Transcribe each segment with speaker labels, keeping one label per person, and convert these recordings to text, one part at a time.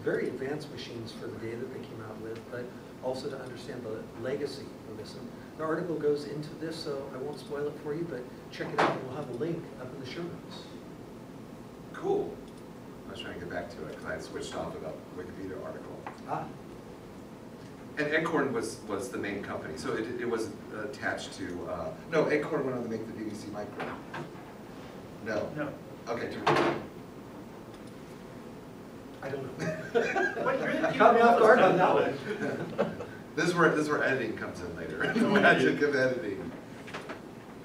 Speaker 1: very advanced machines for the day that they came out with, but also to understand the legacy of this. And the article goes into this, so I won't spoil it for you, but check it out, and we'll have a link up in the show notes.
Speaker 2: Cool. I was trying to get back to it because I had switched off about the Wikipedia article.
Speaker 1: Ah.
Speaker 2: And Acorn was the main company, so it was attached to, no, Acorn went on to make the BBC Micro. No.
Speaker 3: No.
Speaker 2: Okay,
Speaker 1: I don't know.
Speaker 3: Caught
Speaker 1: me off guard on that one.
Speaker 2: This is where editing comes in later. The magic of editing.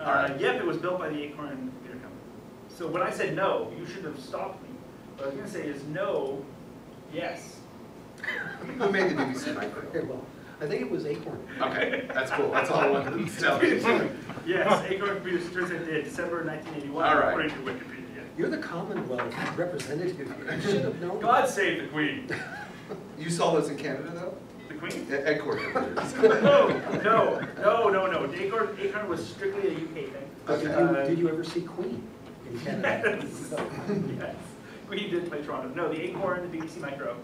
Speaker 3: Yep, it was built by the Acorn Computer Company. So when I said no, you should have stopped me. What I was going to say is no, yes.
Speaker 2: Who made the BBC Micro?
Speaker 1: Okay, well, I think it was Acorn.
Speaker 2: Okay, that's cool. That's all I wanted to tell you.
Speaker 3: Yes, Acorn Computers turns out did December 1981,
Speaker 2: All right.
Speaker 3: according to Wikipedia.
Speaker 1: You're the Commonwealth representative. You should have known.
Speaker 3: God save the Queen.
Speaker 2: You saw those in Canada, though?
Speaker 3: The Queen?
Speaker 2: Acorn Computers.
Speaker 3: No. Acorn was strictly a UK thing.
Speaker 2: Okay.
Speaker 1: Did you ever see Queen in Canada?
Speaker 3: Yes. Yes. Queen did play Toronto. No, the Acorn, the BBC Micro,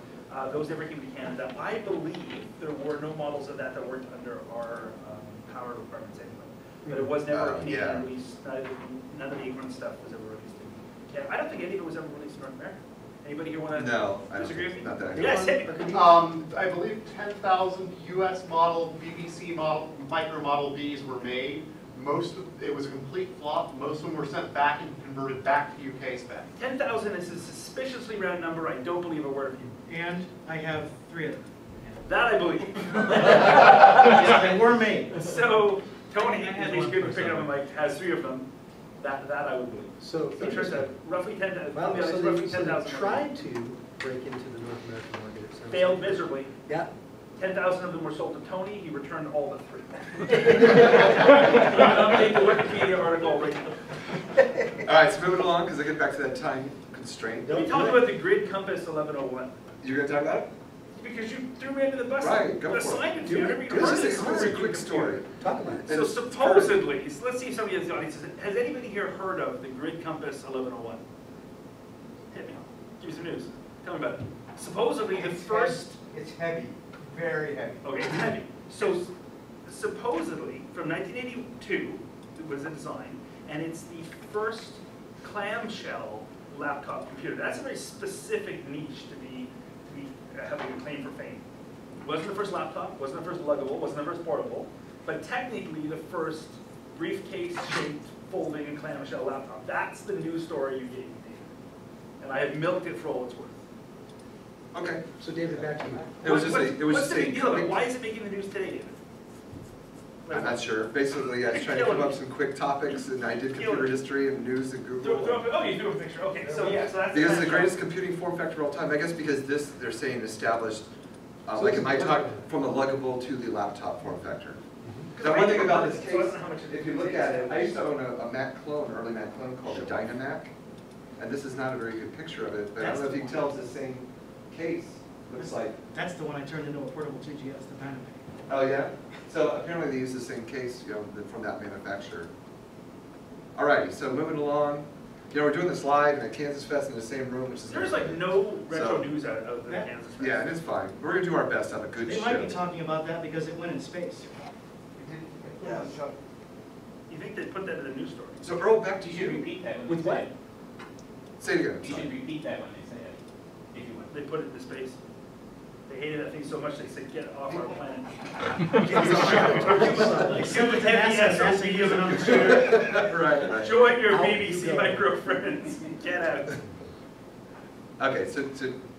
Speaker 3: those never came to Canada. I believe there were no models of that worked under our power requirements anyway. But it was never a Canadian release. None of the Acorn stuff was ever released in Canada. I don't think any of it was ever released in North America. Anybody here want to disagree with me?
Speaker 2: Not that I know.
Speaker 3: Yes,
Speaker 4: I believe 10,000 US model, BBC model, Micro Model Bs were made. It was a complete flop. Most of them were sent back and converted back to UK spec.
Speaker 3: 10,000 is a suspiciously round number. I don't believe a word of you.
Speaker 5: And I have 3 of them.
Speaker 3: That I believe.
Speaker 5: Yeah, they were made.
Speaker 3: So Tony, in case you couldn't pick up a mic, has 3 of them. That I would believe.
Speaker 1: So
Speaker 3: it turns out roughly 10,000.
Speaker 1: Well, so
Speaker 3: roughly
Speaker 1: they
Speaker 3: 10,000.
Speaker 1: tried to break into the North American market. It sounds
Speaker 3: Failed
Speaker 1: like.
Speaker 3: miserably.
Speaker 1: Yeah.
Speaker 3: 10,000 of them were sold to Tony. He returned all but 3. Update the Wikipedia article right now.
Speaker 2: All right, so moving along, because I get back to that time constraint.
Speaker 3: Let me talk about the Grid Compass 1101.
Speaker 2: You're going to talk about it?
Speaker 3: Because you threw me into the bus.
Speaker 2: Right, go for
Speaker 3: assigned
Speaker 2: it.
Speaker 3: to you.
Speaker 2: This is a quick story.
Speaker 1: Talk about it.
Speaker 3: So supposedly, let's see if somebody in the audience has anybody here heard of the Grid Compass 1101? Hit me. Give me some news. Tell me about it. Supposedly the first.
Speaker 6: It's heavy, very heavy.
Speaker 3: Okay, it's heavy. So supposedly from 1982 it was a design, and it's the first clamshell laptop computer. That's a very specific niche to be having a claim for fame. It wasn't the first laptop, wasn't the first luggable, wasn't the first portable, but technically the first briefcase-shaped folding clamshell laptop. That's the news story you gave me, David. And I have milked it for all it's worth.
Speaker 2: Okay.
Speaker 1: So David, back to you.
Speaker 3: What's the big deal of it? Why is it making the news today, David?
Speaker 2: I'm not sure. Basically, I was trying to come up with some quick topics, and I did computer history and news and Google.
Speaker 3: Oh, you threw a picture. Okay, so yeah, so that's
Speaker 2: because it's the greatest computing form factor of all time. I guess because this, they're saying, established, like in my talk, from the luggable to the laptop form factor. Because one thing about this case, if you look at it, I used to own a Mac clone, an early Mac clone called the Dynamac, and this is not a very good picture of it, but I don't know if you can tell it's the same case. Looks like.
Speaker 5: That's the one I turned into a portable GGS, the Dynamic.
Speaker 2: Oh yeah? So apparently they use the same case, from that manufacturer. Alrighty, so moving along. We're doing this live at KansasFest in the same room, which is
Speaker 3: there's like no retro news out of the KansasFest.
Speaker 2: Yeah, and it's fine. We're gonna do our best to have a good show.
Speaker 5: They might be talking about that because it went in space.
Speaker 6: Yeah.
Speaker 3: You think they put that in the news story?
Speaker 2: So Earl, back to
Speaker 7: You should
Speaker 2: you.
Speaker 7: repeat that when
Speaker 1: With
Speaker 7: they say
Speaker 1: what?
Speaker 7: it.
Speaker 2: Say it again.
Speaker 7: You should repeat that when they say it, if you want.
Speaker 3: They put it in space. They hated that thing so much they said, get off our planet.
Speaker 5: Except with NASA, NASA gives it on the show.
Speaker 2: Right.
Speaker 3: Join your
Speaker 1: Out
Speaker 3: BBC
Speaker 1: you go.
Speaker 3: Micro friends. Get out.
Speaker 2: Okay, so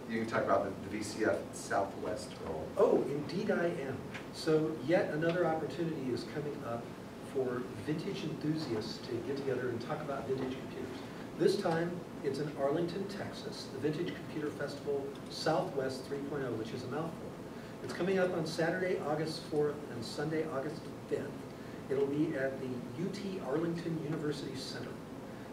Speaker 2: you can talk about the VCF Southwest role.
Speaker 1: Oh, indeed I am. So yet another opportunity is coming up for vintage enthusiasts to get together and talk about vintage computers. This time, it's in Arlington, Texas, the Vintage Computer Festival Southwest 3.0, which is a mouthful. It's coming up on Saturday, August 4th and Sunday, August 5th. It'll be at the UT Arlington University Center.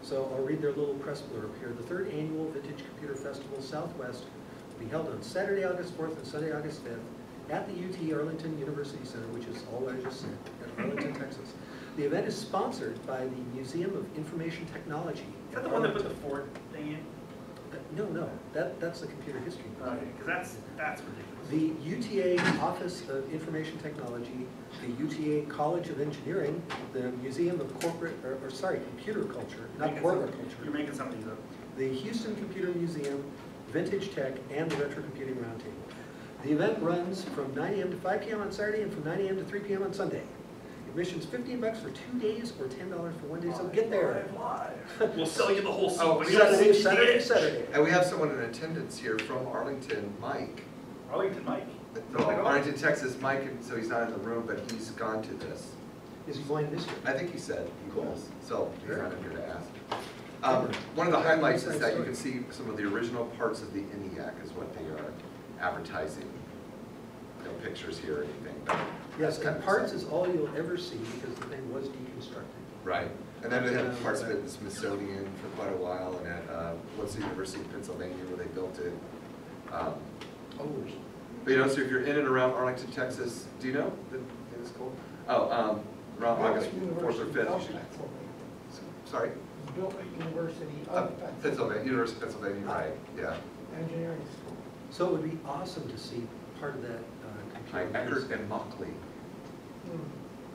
Speaker 1: So I'll read their little press blurb here. The 3rd Annual Vintage Computer Festival Southwest will be held on Saturday, August 4th and Sunday, August 5th at the UT Arlington University Center, which is all I just said, at Arlington, Texas. The event is sponsored by the Museum of Information Technology.
Speaker 3: Is that the one that put the Ford thing in?
Speaker 1: No, that's the computer history.
Speaker 3: Okay, because that's ridiculous.
Speaker 1: The UTA Office of Information Technology, the UTA College of Engineering, the Museum of Computer Culture, not corporate
Speaker 3: You're
Speaker 1: culture,
Speaker 3: making something up.
Speaker 1: the Houston Computer Museum, Vintage Tech, and the Retro Computing Roundtable. The event runs from 9 a.m. to 5 p.m. on Saturday and from 9 a.m. to 3 p.m. on Sunday. Admission's $15 for 2 days or $10 for 1 day, so get there.
Speaker 3: We'll sell you the whole seat.
Speaker 2: Oh,
Speaker 3: but you don't
Speaker 1: Saturday,
Speaker 3: see the edge.
Speaker 1: Saturday.
Speaker 2: And we have someone in attendance here from Arlington, Mike.
Speaker 3: Arlington Mike.
Speaker 2: No, Arlington, Texas, Mike, and so he's not in the room, but he's gone to this.
Speaker 1: Is he going this year?
Speaker 2: I think he said he
Speaker 1: Cool.
Speaker 2: was, so he's
Speaker 1: Sure.
Speaker 2: not in here to ask. One of the highlights is that you can see some of the original parts of the ENIAC is what they are advertising. No pictures here or anything, but.
Speaker 1: Yes,
Speaker 2: that's kind
Speaker 1: and
Speaker 2: of
Speaker 1: parts
Speaker 2: exciting.
Speaker 1: is all you'll ever see because the thing was deconstructed.
Speaker 2: Right, and then they had parts of it in the Smithsonian for quite a while, and at what's the University of Pennsylvania where they built it.
Speaker 1: Oh.
Speaker 2: But you know, so if you're in and around Arlington, Texas, do you know that it's cool? Oh, around August 4th or 5th, you should. Sorry?
Speaker 8: Built at University of
Speaker 2: Pennsylvania, University of Pennsylvania, right, yeah.
Speaker 8: Engineering School.
Speaker 1: So it would be awesome to see part of that
Speaker 2: Hi,
Speaker 1: computer.
Speaker 2: Eckert and Mockley.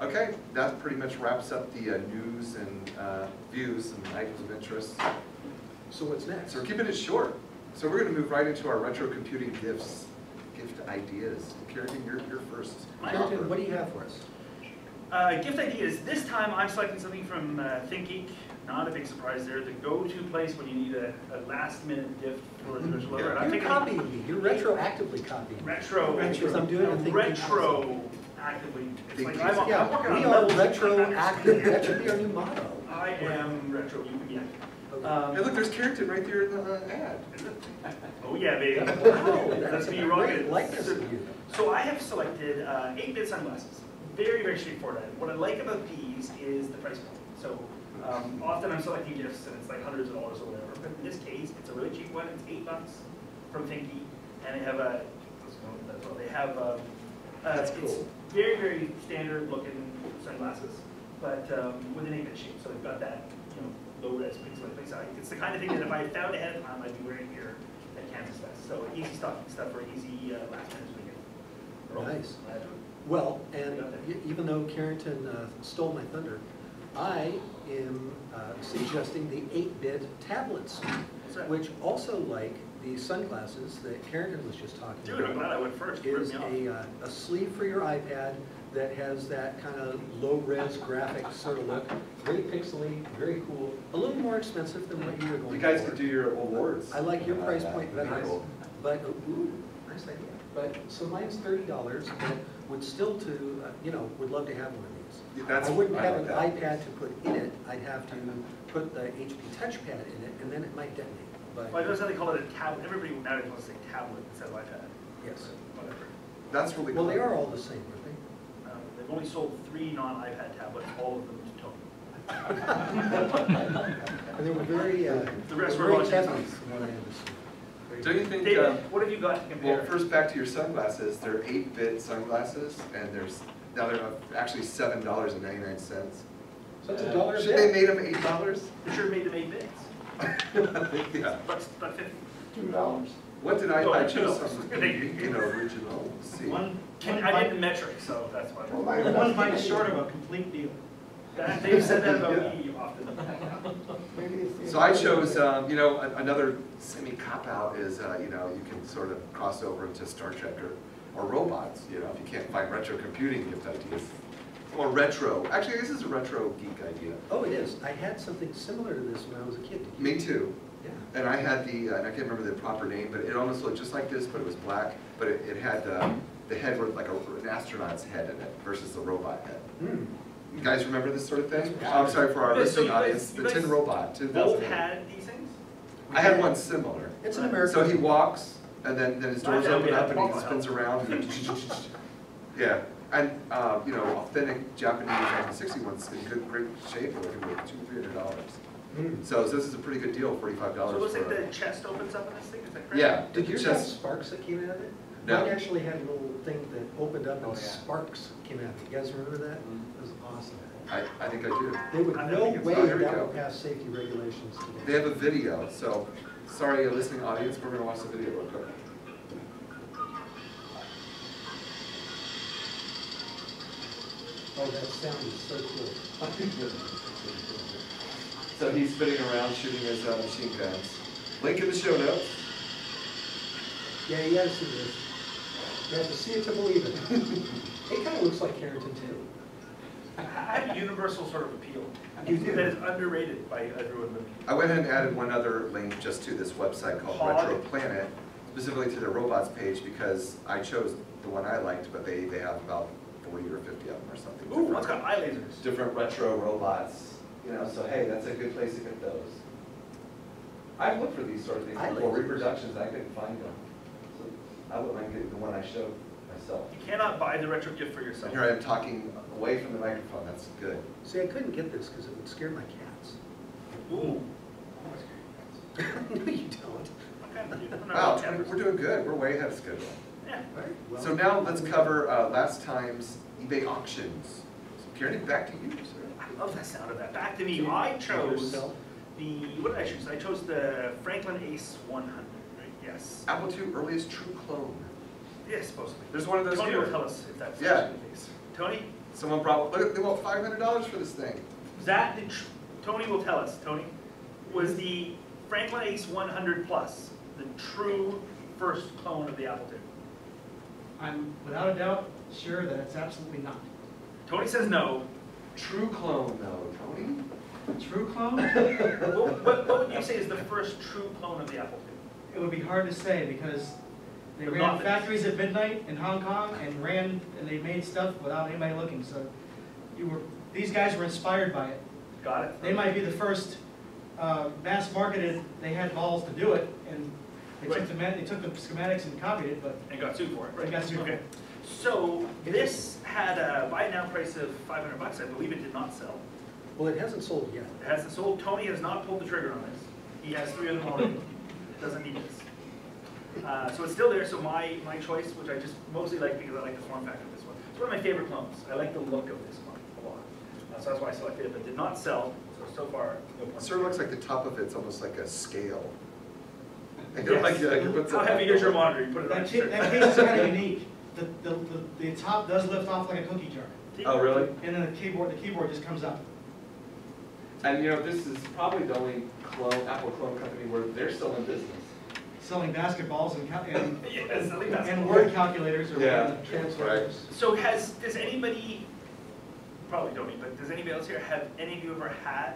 Speaker 2: Okay, that pretty much wraps up the news and views and items of interest.
Speaker 1: So what's next?
Speaker 2: So we're keeping it short. So we're going to move right into our retro computing gift ideas. Carrington, you're first.
Speaker 1: Carrington, what do you have for us?
Speaker 3: Gift ideas. This time I'm selecting something from ThinkGeek. Not a big surprise there. The go-to place when you need a last-minute gift for a special lover. And I'm
Speaker 1: You're
Speaker 3: thinking
Speaker 1: copying me. You're retroactively copying me.
Speaker 3: retro.
Speaker 1: Because I'm doing a ThinkGeek.
Speaker 3: Retroactively. It's like I'm working
Speaker 1: Yeah,
Speaker 3: on
Speaker 1: we are
Speaker 3: levels of
Speaker 1: retroactive. That should be our new motto.
Speaker 3: I am retro. Yeah.
Speaker 2: Hey, look, there's Carrington right there in the ad.
Speaker 3: Oh yeah, baby.
Speaker 1: Wow,
Speaker 3: Let's
Speaker 1: that's a
Speaker 3: be
Speaker 1: great
Speaker 3: rocket.
Speaker 1: likeness of you.
Speaker 3: So I have selected 8-bit sunglasses. Very, very straightforward item. What I like about these is the price point. So often I'm selecting gifts and it's like hundreds of dollars or whatever. But in this case, it's a really cheap one. It's $8 from ThinkGeek, and they have a. Let's go with that as well. They have
Speaker 1: That's
Speaker 3: it's
Speaker 1: cool.
Speaker 3: very, very standard looking sunglasses, but with an 8-bit shape. So they've got that, low res pixel. It's the kind of thing that if I had found ahead of time, I'd be wearing here at KansasFest. So easy stuff for easy last minute weekend.
Speaker 1: Nice. Well, and even though Carrington stole my thunder, I am suggesting the 8-bit tablets, which also, like the sunglasses that Carrington was just talking
Speaker 3: Dude, I'm glad I went first. You
Speaker 1: is
Speaker 3: ripped me off.
Speaker 1: a sleeve for your iPad that has that kind of low-res graphic sort of look. Very pixely, very cool. A little more expensive than what you were going for.
Speaker 2: You guys could do your awards.
Speaker 1: I like your price point
Speaker 2: That'd be
Speaker 1: better.
Speaker 2: cool.
Speaker 1: But, ooh, nice idea. But, so mine's $30, but would still would love to have one of these.
Speaker 2: That's-
Speaker 1: I wouldn't
Speaker 2: I
Speaker 1: have
Speaker 2: like
Speaker 1: an
Speaker 2: that.
Speaker 1: iPad to put in it. I'd have to put the HP touchpad in it, and then it might detonate.
Speaker 3: Well, I
Speaker 1: But,
Speaker 3: noticed how they call it a tablet. Everybody nowadays wants to say tablet instead of iPad.
Speaker 1: yes.
Speaker 3: Whatever.
Speaker 2: That's really
Speaker 1: Well,
Speaker 2: cool.
Speaker 1: they are all the same, aren't they?
Speaker 3: They've only sold 3 non-iPad tablets, all of them to Tony.
Speaker 1: And they were very,
Speaker 3: The rest
Speaker 1: they
Speaker 3: were
Speaker 1: very
Speaker 3: launching
Speaker 1: heavy,
Speaker 3: phones.
Speaker 1: from what I understand.
Speaker 2: Don't you think,
Speaker 3: David, what have you got to compare?
Speaker 2: well, first back to your sunglasses, they're 8-bit sunglasses, and now they're actually $7.99.
Speaker 1: So that's $1 a
Speaker 2: Should they
Speaker 1: bit.
Speaker 2: made them $8?
Speaker 3: You sure made them 8 bits.
Speaker 2: Yeah.
Speaker 3: But 50.
Speaker 8: $2.
Speaker 2: What did I
Speaker 3: Oh,
Speaker 2: choose
Speaker 3: $2.
Speaker 2: some original, let's see.
Speaker 3: I did the metric, so that's why.
Speaker 8: Well, my-
Speaker 5: One bite short of a complete deal.
Speaker 3: They've said that about me often.
Speaker 8: Maybe it's the-
Speaker 2: So I chose, another semi-cop-out is, you can sort of cross over into Star Trek or robots, if you can't find retro computing gift ideas. Or retro, actually, this is a retro geek idea.
Speaker 1: Oh, it is. I had something similar to this when I was a kid. Did you?
Speaker 2: Me too.
Speaker 1: Yeah.
Speaker 2: And I had and I can't remember the proper name, but it almost looked just like this, but it was black, but it had, the head was like an astronaut's head in it versus the robot head.
Speaker 1: Hmm.
Speaker 2: You guys remember this sort of thing? Oh, I'm sorry for our
Speaker 3: So you
Speaker 2: listening
Speaker 3: guys-
Speaker 2: audience,
Speaker 3: you
Speaker 2: the
Speaker 3: guys
Speaker 2: Tin Robot,
Speaker 3: Both
Speaker 2: 2008.
Speaker 3: had these things?
Speaker 2: I had one similar.
Speaker 1: It's an American.
Speaker 2: So he walks, and then his doors
Speaker 3: I thought we
Speaker 2: open
Speaker 3: had
Speaker 2: up, and he
Speaker 3: Papa
Speaker 2: spins
Speaker 3: Help.
Speaker 2: around. And yeah, and authentic Japanese 1960 ones in good, great shape, are looking at $200-300.
Speaker 1: Hmm.
Speaker 2: So this is a pretty good deal, $45
Speaker 3: So it looks like
Speaker 2: for.
Speaker 3: the chest opens up in this thing, is that correct?
Speaker 2: Yeah.
Speaker 1: Did
Speaker 2: the
Speaker 1: yours have
Speaker 2: chest-
Speaker 1: sparks that came out of it?
Speaker 2: No.
Speaker 1: Mine actually had a little thing that opened up
Speaker 6: Oh,
Speaker 1: and
Speaker 6: yeah.
Speaker 1: sparks came out of it. You guys remember that? It was awesome.
Speaker 2: I think I do.
Speaker 1: They would
Speaker 3: I
Speaker 1: no
Speaker 3: think it's-
Speaker 1: way
Speaker 2: oh, here we
Speaker 1: that
Speaker 2: go.
Speaker 1: would pass safety regulations
Speaker 2: They
Speaker 1: today.
Speaker 2: have a video, so Sorry, listening audience, we're gonna watch the video real quick.
Speaker 1: Oh, that sound is so cool.
Speaker 2: So he's spinning around shooting his machine guns. Link in the show notes.
Speaker 1: Yeah, you gotta see this. You have to see it to believe it. It kind of looks like Carrington too.
Speaker 3: I have a universal sort of appeal.
Speaker 1: You do.
Speaker 3: That is underrated by everyone.
Speaker 2: I went ahead and added one other link just to this website called
Speaker 3: Hog.
Speaker 2: Retro Planet, specifically to their robots page, because I chose the one I liked, but they have about 40 or 50 of them or something.
Speaker 3: Ooh, one's got eye lasers.
Speaker 2: Different retro robots, you know, so hey, that's a good place to get those. I've looked for these sort of things
Speaker 1: I
Speaker 2: before,
Speaker 1: like
Speaker 2: reproductions, I couldn't find them. So I wouldn't mind getting the one I showed myself.
Speaker 3: You cannot buy the retro gift for yourself.
Speaker 2: And here I am talking away from the microphone, that's good.
Speaker 1: See, I couldn't get this because it would scare my cats.
Speaker 3: Ooh.
Speaker 1: No, you don't.
Speaker 3: What kind of dude? I'm not
Speaker 2: Wow,
Speaker 3: really cameras.
Speaker 2: we're doing good, we're way ahead of schedule.
Speaker 3: Yeah.
Speaker 1: Right, well-
Speaker 2: So now let's cover last time's eBay auctions. So Kieran, back to you, sir.
Speaker 3: I love that sound of that. Back to me. I chose
Speaker 1: Yourself?
Speaker 3: what did I choose? I chose the Franklin Ace 100, right? Yes.
Speaker 2: Apple II earliest true clone.
Speaker 3: Yes, supposedly.
Speaker 2: There's one of those
Speaker 3: Tony
Speaker 2: here.
Speaker 3: will tell us if that's
Speaker 2: Yeah.
Speaker 3: actually the case. Tony?
Speaker 2: Someone brought, look, they want $500 for this thing.
Speaker 3: That, Tony will tell us, Tony, was the Franklin Ace 100 Plus, the true first clone of the Apple II.
Speaker 5: I'm without a doubt sure that it's absolutely not.
Speaker 3: Tony says no.
Speaker 2: True clone though, Tony?
Speaker 5: True clone?
Speaker 3: What would you say is the first true clone of the Apple II?
Speaker 5: It would be hard to say because they
Speaker 3: But
Speaker 5: ran
Speaker 3: not this.
Speaker 5: factories at midnight in Hong Kong and they made stuff without anybody looking. So these guys were inspired by it.
Speaker 3: Got it?
Speaker 5: They might be the first mass marketed. They had balls to do it, and they took the schematics and copied it, but
Speaker 3: And got sued for it, right?
Speaker 5: They got sued for
Speaker 3: Okay.
Speaker 5: it.
Speaker 3: So this had a buy now price of $500. I believe it did not sell.
Speaker 1: Well, it hasn't sold yet.
Speaker 3: It hasn't sold. Tony has not pulled the trigger on this. He has 3 of them already. Doesn't need this. So it's still there. So my choice, which I just mostly like because I like the form factor of this one. It's one of my favorite clones. I like the look of this one a lot. So that's why I selected it, but did not sell. So far, no point.
Speaker 2: Sort of looks like the top of it's almost like a scale. And
Speaker 3: Yes.
Speaker 2: you put
Speaker 3: How
Speaker 2: some-
Speaker 3: heavy is your monitor? You put it on
Speaker 5: that,
Speaker 3: your
Speaker 5: that case is kind of unique. The top does lift off like a cookie jar,
Speaker 2: Oh, really?
Speaker 5: and then the keyboard just comes up.
Speaker 2: And you know, this is probably the only Apple clone company where they're still in business.
Speaker 5: Selling basketballs and
Speaker 3: Yes, I think that's
Speaker 5: and
Speaker 3: cool.
Speaker 5: word calculators or
Speaker 2: Yeah.
Speaker 5: whatever.
Speaker 1: Translators.
Speaker 3: So does anybody, probably don't, but does anybody else here, have any of you ever had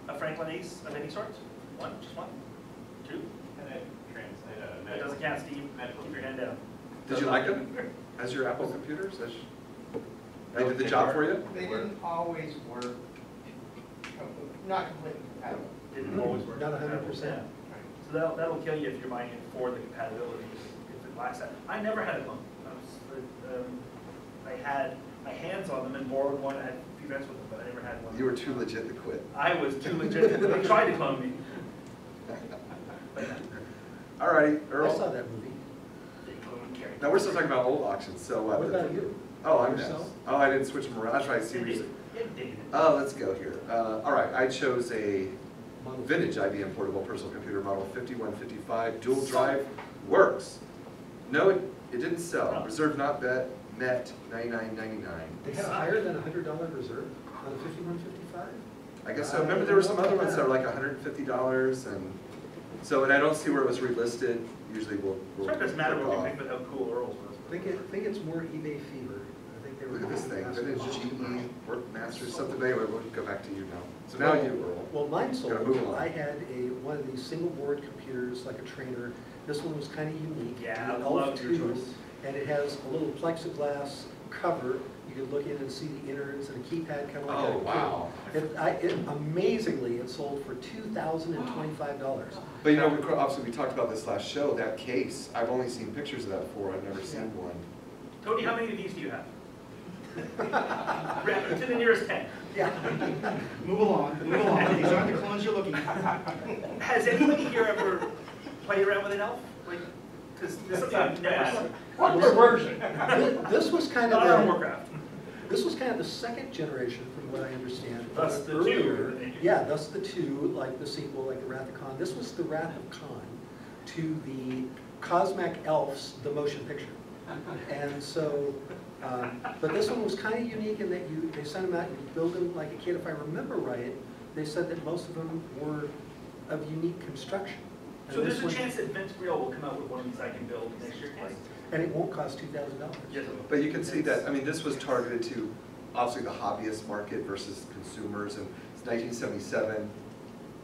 Speaker 3: a Franklin Ace of any sort? One, just one? 2?
Speaker 7: And then translate a
Speaker 3: That doesn't count, Steve.
Speaker 7: medical
Speaker 3: Keep your hand down.
Speaker 2: Did you like them as your Apple computers? They did the job for you?
Speaker 6: They didn't always work, not completely compatible.
Speaker 3: Didn't always work.
Speaker 1: Not 100%.
Speaker 3: So that'll kill you if you're buying it for the compatibility, if it lacks that. I never had a clone. I had my hands on them and borrowed one. I had a few friends with them, but I never had one.
Speaker 2: You were too legit to quit.
Speaker 3: I was too legit. They tried to clone me. But no.
Speaker 2: All righty,
Speaker 1: I
Speaker 2: Earl.
Speaker 1: saw that movie.
Speaker 3: They cloned Carrie.
Speaker 2: Now, we're still talking about old auctions, so.
Speaker 1: What about you?
Speaker 2: Oh, I'm
Speaker 1: Yourself?
Speaker 2: next. Oh, I didn't switch them around. That's right, see what you said.
Speaker 3: Indeed.
Speaker 2: Oh, let's go here. All right, I chose a vintage IBM portable personal computer model 5155, dual drive, works. No, it didn't sell. Reserve not met, $99.99.
Speaker 1: They had a higher than $100 reserve on a 5155?
Speaker 2: I guess so. Remember there were some other ones that were like $150 and so, and I don't see where it was relisted. Usually we'll.
Speaker 3: Sorry, it doesn't matter
Speaker 2: click
Speaker 3: what we
Speaker 2: off.
Speaker 3: think, but how cool Earl's was.
Speaker 1: I think it's more eBay fever. I think they were.
Speaker 2: Look at this thing,
Speaker 1: asking
Speaker 2: vintage
Speaker 1: for cheap money.
Speaker 2: GE Workmaster something. Anyway, we'll go back to you now. So now you, Earl.
Speaker 1: Well, mine sold.
Speaker 2: Gotta move along.
Speaker 1: I had one of these single board computers, like a trainer. This one was kind of unique.
Speaker 3: Yeah, I
Speaker 1: An
Speaker 3: love your
Speaker 1: L2,
Speaker 3: choice.
Speaker 1: And it has a little plexiglass cover. You can look in and see the innards and a keypad kind of like that.
Speaker 2: Oh, wow.
Speaker 1: Amazingly, it sold for $2,025.
Speaker 2: But you know, obviously we talked about this last show, that case, I've only seen pictures of that before, I've never seen one.
Speaker 3: Tony, how many of these do you have? To the nearest 10.
Speaker 1: Yeah.
Speaker 5: Move along. These aren't the clones you're looking at.
Speaker 3: Has anybody here ever played around with an elf? Like, because this is something I've never seen.
Speaker 8: What perversion?
Speaker 1: This was kind of
Speaker 3: Not on
Speaker 1: a,
Speaker 3: Warcraft.
Speaker 1: This was kind of the second generation, from what I understand.
Speaker 3: Thus the
Speaker 1: Earlier,
Speaker 3: two.
Speaker 1: yeah, thus the two, like the sequel, like the Wrath of Khan. This was the Wrath of Khan to the Cosmic Elves, the motion picture. And so, but this one was kind of unique in that they sent them out and you build them like a kid. If I remember right, they said that most of them were of unique construction. And
Speaker 3: So there's
Speaker 1: this
Speaker 3: a
Speaker 1: one-
Speaker 3: chance that Vince Brill will come out with one of these I can build next year, Ken?
Speaker 1: And it won't cost $2,000.
Speaker 3: Yes, it will.
Speaker 2: But you can see that, I mean, this was targeted to obviously the hobbyist market versus consumers, and it's 1977.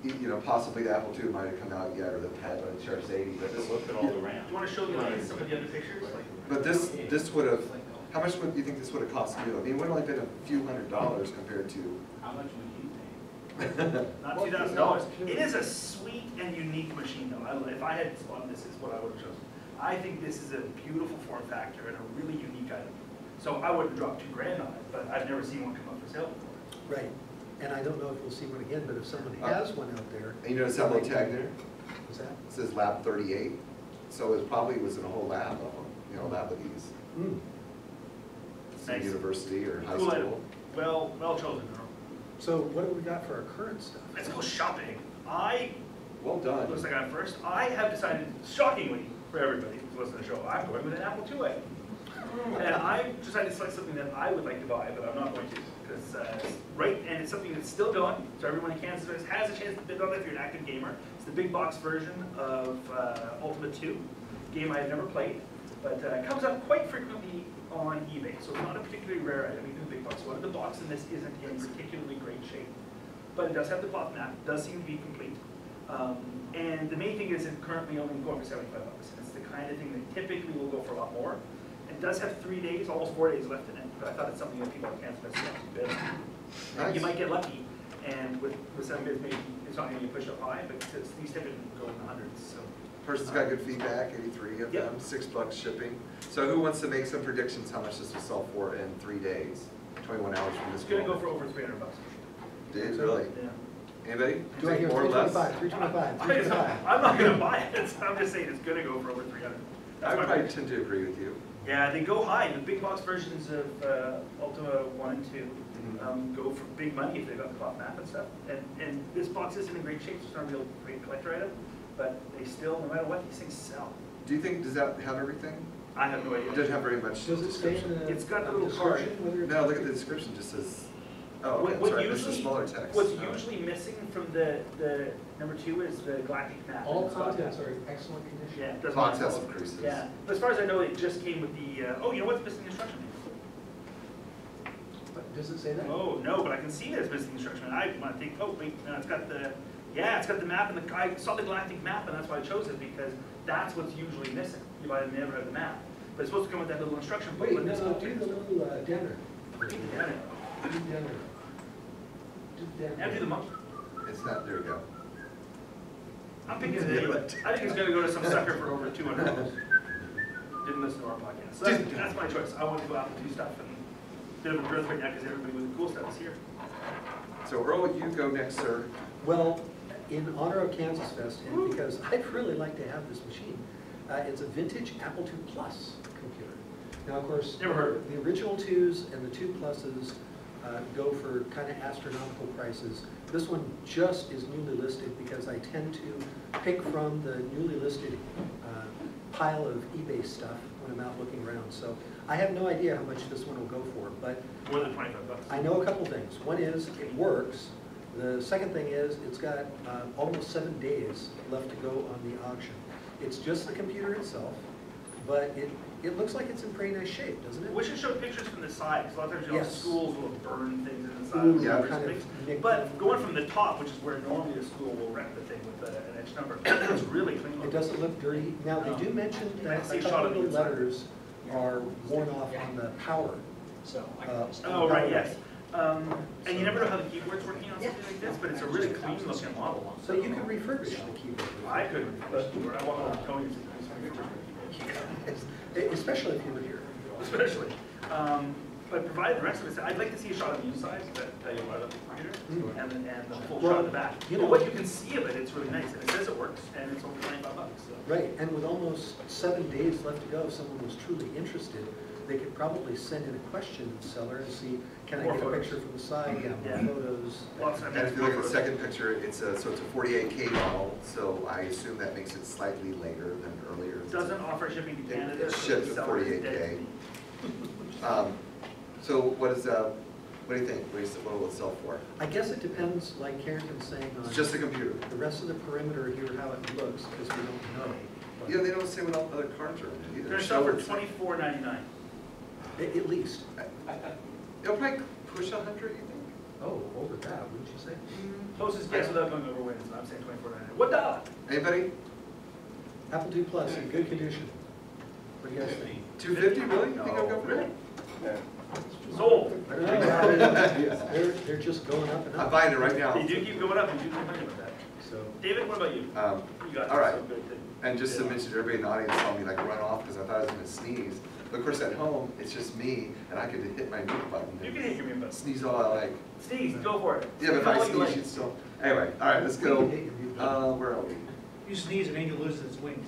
Speaker 2: You know, possibly the Apple II might have come out yet, or the Pad, but it charges 80, but this,
Speaker 7: Look at all the
Speaker 3: Do
Speaker 7: ramp.
Speaker 3: you want to show the audience some of the other pictures?
Speaker 2: but this would have, how much would you think this would have cost you? I mean, it would have only been a few $100s compared to,
Speaker 7: How much would you pay?
Speaker 3: Not $2,000. It is a sweet and unique machine, though. If I had spun this, is what I would have chosen. I think this is a beautiful form factor and a really unique item. So I wouldn't drop $2,000 on it, but I've never seen one come up for sale before.
Speaker 1: Right. And I don't know if we'll see one again, but if someone has one out there.
Speaker 2: and you notice that little tag there?
Speaker 1: What's that?
Speaker 2: It says lab 38, so it probably was in a whole lab of them, you know, lab of these.
Speaker 1: Hmm.
Speaker 2: Some
Speaker 3: Nice.
Speaker 2: university or high
Speaker 3: Cool item.
Speaker 2: school.
Speaker 3: Well chosen, Earl.
Speaker 1: So what have we got for our current stuff?
Speaker 3: Let's go shopping.
Speaker 2: Well done.
Speaker 3: Looks like I'm first. I have decided, shockingly, for everybody who's listening to the show, I'm going with an Apple IIa. And I've decided to select something that I would like to buy, but I'm not going to. Because, and it's something that's still going, so everyone in KansasFest has a chance to bid on it if you're an active gamer. It's the big box version of Ultimate 2, game I've never played, but it comes up quite frequently on eBay, so it's not a particularly rare item, even the big box. One of the box in this isn't in particularly great shape, but it does have the cloth map, does seem to be complete. And the main thing is it's currently only going for $75, and it's the kind of thing that typically will go for a lot more. It does have 3 days, almost 4 days left in it, but I thought it's something that people at KansasFest want to bid on.
Speaker 2: Nice.
Speaker 3: You might get lucky, and with some bids, maybe it's not going to be pushed up high, but these typically go in the hundreds, so.
Speaker 2: Person's got good feedback, 83 of
Speaker 3: Yep.
Speaker 2: them, $6 shipping. So who wants to make some predictions how much this will sell for in 3 days? 21 hours from this.
Speaker 3: It's going to go
Speaker 2: moment?
Speaker 3: for over $300.
Speaker 2: Did really?
Speaker 3: Yeah.
Speaker 2: Anybody?
Speaker 1: Do I hear
Speaker 2: More or less?
Speaker 1: 325, 325?
Speaker 3: I'm not going to buy it, I'm just saying it's going to go for over 300.
Speaker 2: I
Speaker 3: That's my
Speaker 2: probably
Speaker 3: prediction.
Speaker 2: tend to agree with you.
Speaker 3: Yeah, they go high. The big box versions of Ultima 1 and 2 go for big money if they've got the cloth map and stuff. And this box isn't in great shape, so it's not a real great collector item, but they still, no matter what, these things sell.
Speaker 2: Do you think, does that have everything?
Speaker 3: I have no
Speaker 2: It
Speaker 3: idea.
Speaker 2: doesn't have very much
Speaker 1: Does it say in
Speaker 2: description.
Speaker 1: the
Speaker 3: It's got the
Speaker 1: the
Speaker 3: little card.
Speaker 1: description whether it's-
Speaker 2: No, look at the description, just says, oh, okay,
Speaker 3: What
Speaker 2: sorry, this is
Speaker 3: usually-
Speaker 2: smaller text.
Speaker 3: What's
Speaker 2: Oh.
Speaker 3: usually missing from the number 2 is the galactic map.
Speaker 1: All
Speaker 3: It's got
Speaker 1: contents
Speaker 3: that.
Speaker 1: are in excellent condition.
Speaker 3: Yeah, it doesn't.
Speaker 2: Box
Speaker 3: have
Speaker 2: has
Speaker 3: all
Speaker 2: some
Speaker 3: of it.
Speaker 2: creases.
Speaker 3: Yeah, but as far as I know, it just came with the, oh, you know what's missing instruction?
Speaker 1: But does it say that?
Speaker 3: Oh, no, but I can see there's missing instruction. I want to think, oh, wait, no, it's got the, yeah, it's got the map, and I saw the galactic map, and that's why I chose it, because that's what's usually missing. You might have never had the map. But it's supposed to come with that little instruction
Speaker 1: Wait,
Speaker 3: booklet.
Speaker 1: no,
Speaker 3: that's
Speaker 1: no,
Speaker 3: all
Speaker 1: do
Speaker 3: there.
Speaker 1: the little downer.
Speaker 3: Yeah.
Speaker 1: Do downer. Do downer.
Speaker 3: Now do the monkey.
Speaker 2: It's not, there you go.
Speaker 3: I'm picking it anyway. I think it's going to go to some sucker for over $200. Didn't listen to our podcast. So that's my choice. I want to go out and do stuff, and a bit of a birth right now, because everybody with the cool stuff is here.
Speaker 2: So Earl, you go next, sir.
Speaker 1: Well, in honor of KansasFest, and because I'd really like to have this machine, it's a vintage Apple II Plus computer. Now, of course,
Speaker 3: Never heard of it.
Speaker 1: the original 2s and the 2 Pluses go for kind of astronomical prices. This one just is newly listed because I tend to pick from the newly listed pile of eBay stuff when I'm out looking around. So I have no idea how much this one will go for, but
Speaker 3: More than $25.
Speaker 1: I know a couple things. One is it works. The second thing is it's got almost 7 days left to go on the auction. It's just the computer itself, but it looks like it's in pretty nice shape, doesn't it?
Speaker 3: We should show pictures from the side, because a lot of times, you know,
Speaker 1: Yes.
Speaker 3: schools will burn things in the side.
Speaker 1: Ooh,
Speaker 3: with
Speaker 2: yeah,
Speaker 3: rubber
Speaker 1: kind of
Speaker 3: sticks.
Speaker 1: nicked
Speaker 3: But
Speaker 1: up.
Speaker 3: going from the top, which is where normally a school will wreck the thing with an edge number, it's really clean
Speaker 1: It
Speaker 3: looking.
Speaker 1: doesn't look dirty. Now, they do mention
Speaker 3: I
Speaker 1: that
Speaker 3: see
Speaker 1: a
Speaker 3: a shot
Speaker 1: couple
Speaker 3: of
Speaker 1: of
Speaker 3: the
Speaker 1: the
Speaker 3: inside.
Speaker 1: letters are worn off on the power.
Speaker 8: So.
Speaker 3: Oh, right, yes. And you never know how the keyboard's working on something like this, but it's a really clean looking model.
Speaker 1: So you can refurbish the keyboard.
Speaker 3: I could, but I want to tell you,
Speaker 1: Especially if you were here.
Speaker 3: especially. But provided the rest of it, I'd like to see a shot of the inside, that tell you about the computer, and the full shot of the back.
Speaker 1: You
Speaker 3: But
Speaker 1: know-
Speaker 3: what you can see of it, it's really nice, and it says it works, and it's only $25, so.
Speaker 1: Right, and with almost 7 days left to go, if someone was truly interested, they could probably send in a question to the seller and see, can I
Speaker 3: More
Speaker 1: get a
Speaker 3: photos.
Speaker 1: picture from the side?
Speaker 3: Yeah.
Speaker 1: More photos.
Speaker 3: Lots of
Speaker 2: And if you look at the second picture, it's a 48K model, so I assume that makes it slightly later than earlier.
Speaker 3: Doesn't offer shipping to Canada.
Speaker 2: It
Speaker 3: so
Speaker 2: ships
Speaker 3: the
Speaker 2: at
Speaker 3: seller is
Speaker 2: 48K.
Speaker 3: dead.
Speaker 2: So what do you think? What will it sell for?
Speaker 1: I guess it depends, like Carrington's saying, on
Speaker 2: It's just a computer.
Speaker 1: the rest of the perimeter here, how it looks, because we don't know. But
Speaker 2: Yeah, they don't say what all other cars are in it either.
Speaker 3: They're gonna sell for
Speaker 2: So
Speaker 3: $24.99.
Speaker 1: At least.
Speaker 2: it'll probably push 100, you think?
Speaker 1: Oh, over that, wouldn't you say?
Speaker 3: Closest guess without going over wins, I'm saying $24.99. What the?
Speaker 2: Anybody?
Speaker 1: Apple II Plus in good condition. What do you guys think?
Speaker 2: 250, really? You think I'll go for
Speaker 3: Really?
Speaker 2: that?
Speaker 3: Sold.
Speaker 1: I don't know. They're just going up and
Speaker 2: I'm
Speaker 1: up.
Speaker 2: buying it right now.
Speaker 3: They do keep going up, and you do complain about that.
Speaker 1: So,
Speaker 3: David, what about you? You got
Speaker 2: all right.
Speaker 3: so good that-
Speaker 2: And just to mention, everybody in the audience saw me like run off because I thought I was gonna sneeze. But of course, at home, it's just me, and I could hit my mute button
Speaker 3: You
Speaker 2: and
Speaker 3: can hit your mute button.
Speaker 2: sneeze all I like.
Speaker 3: Sneeze, go for it.
Speaker 2: Yeah, but if I
Speaker 3: Call it you
Speaker 2: sneeze,
Speaker 3: like.
Speaker 2: you'd still. Anyway, all right, let's
Speaker 1: we
Speaker 2: go.
Speaker 1: can hit your mute button.
Speaker 2: Where are we?
Speaker 5: You sneeze, an angel loses its wings.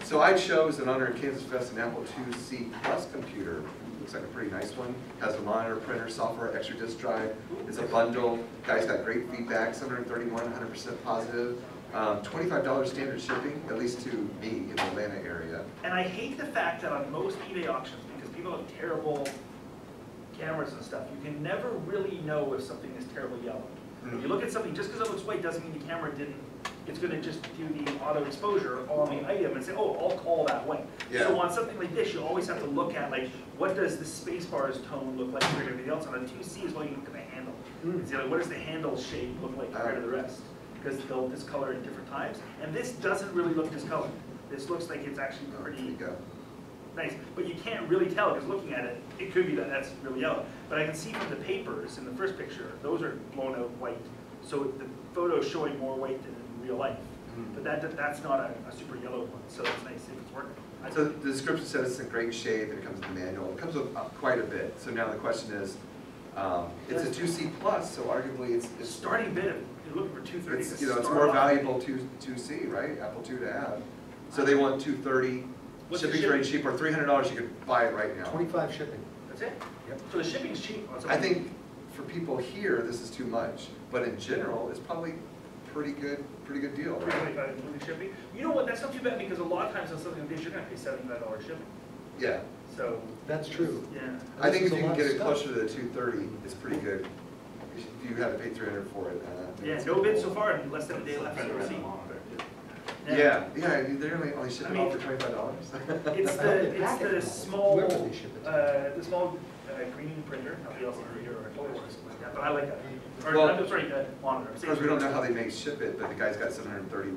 Speaker 2: So I chose an honor KansasFest an Apple IIc Plus computer. Looks like a pretty nice one. Has a monitor, printer, software, extra disk drive. It's a bundle. Guy's got great feedback, 731, 100% positive. $25 standard shipping, at least to me in the Atlanta area.
Speaker 3: And I hate the fact that on most eBay auctions, because people have terrible cameras and stuff, you can never really know if something is terribly yellow. If you look at something, just because it looks white doesn't mean the camera didn't, it's gonna just do the auto exposure on the item and say, oh, I'll call that white.
Speaker 2: Yeah.
Speaker 3: So on something like this, you always have to look at, like, what does the space bar's tone look like compared to everything else? On a 2C is well, you look at the handle. And see, like, what does the handle shape look like compared to the rest? Because they'll discolor at different times. And this doesn't really look discolored. This looks like it's actually
Speaker 2: There you
Speaker 3: pretty
Speaker 2: go.
Speaker 3: nice, but you can't really tell, because looking at it, it could be that that's really yellow. But I can see from the papers in the first picture, those are blown out white. So the photo's showing more white than in real life. But that's not a super yellow one, so it's nice if it's working.
Speaker 2: So the description says it's in great shape, and it comes with the manual. It comes with quite a bit. So now the question is, it's a 2C plus, so arguably it's
Speaker 3: Starting bid, you're looking for 230.
Speaker 2: it's,
Speaker 3: to
Speaker 2: it's
Speaker 3: start
Speaker 2: more
Speaker 3: off.
Speaker 2: valuable 2C, right? Apple II to have. So they want 230.
Speaker 3: What's the
Speaker 2: Shipping's very cheap, or $300, you could buy it right now.
Speaker 1: 25 shipping.
Speaker 3: That's it?
Speaker 1: Yep.
Speaker 3: So the shipping's cheap. on
Speaker 2: I
Speaker 3: something.
Speaker 2: think for people here, this is too much, but in general, it's probably pretty good deal, right?
Speaker 3: 325 including shipping. You know what, that's not too bad, because a lot of times on something like this, you're gonna pay $75 shipping.
Speaker 2: Yeah.
Speaker 3: So,
Speaker 1: That's true.
Speaker 3: yeah.
Speaker 2: I think
Speaker 1: This
Speaker 2: if
Speaker 1: is
Speaker 2: you
Speaker 1: a
Speaker 2: can
Speaker 1: lot
Speaker 2: get
Speaker 1: of
Speaker 2: it
Speaker 1: stuff.
Speaker 2: closer to the 230, it's pretty good. If you had to pay $300 for it.
Speaker 3: Yeah, no bid so far, and less than a day left. So we'll see.
Speaker 2: Yeah, they're only shipping
Speaker 3: I mean,
Speaker 2: off for $25.
Speaker 3: It's the small,
Speaker 1: Whoever they ship it to.
Speaker 3: the small green printer, not the LCD or a total or something like that, but I like that. Or,
Speaker 2: Well,
Speaker 3: I'm sorry, monitor.
Speaker 2: Of course, we don't know how they may ship it, but the guy's got 730,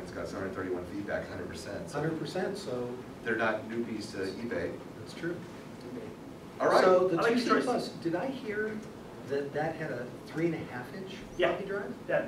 Speaker 2: it's got 731 feedback, 100%. So
Speaker 1: 100%, so
Speaker 2: they're not newbies to eBay.
Speaker 1: that's true.
Speaker 2: All right.
Speaker 1: So the
Speaker 3: I like
Speaker 1: 2C
Speaker 3: yours.
Speaker 1: Plus, did I hear that that had a 3.5 inch
Speaker 3: Yeah.
Speaker 1: floppy drive?
Speaker 3: Yeah,